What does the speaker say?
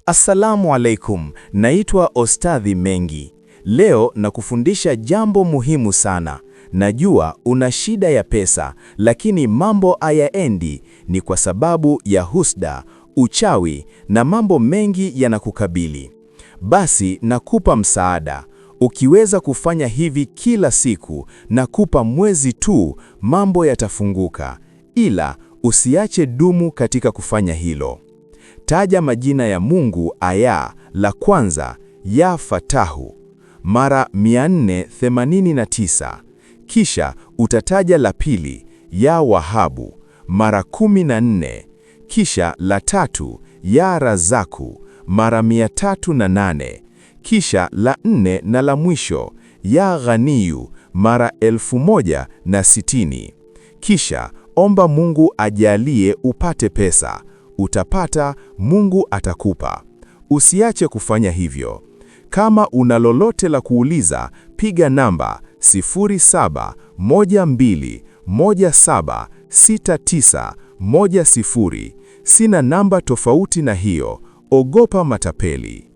Assalamu alaikum, naitwa Ostadhi Mengi. Leo nakufundisha jambo muhimu sana. Najua una shida ya pesa, lakini mambo hayaendi. Ni kwa sababu ya husda, uchawi na mambo mengi yanakukabili. Basi nakupa msaada. Ukiweza kufanya hivi kila siku, nakupa mwezi tu, mambo yatafunguka. Ila usiache dumu katika kufanya hilo. Taja majina ya Mungu aya la kwanza ya Fatahu mara 489. Kisha utataja la pili ya Wahabu mara 14. Kisha la tatu ya Razaku mara 308. Kisha la nne na la mwisho ya Ghaniyu mara 1060. Kisha omba Mungu ajalie upate pesa. Utapata, Mungu atakupa. Usiache kufanya hivyo. Kama una lolote la kuuliza, piga namba 0712176910. Sina namba tofauti na hiyo. Ogopa matapeli.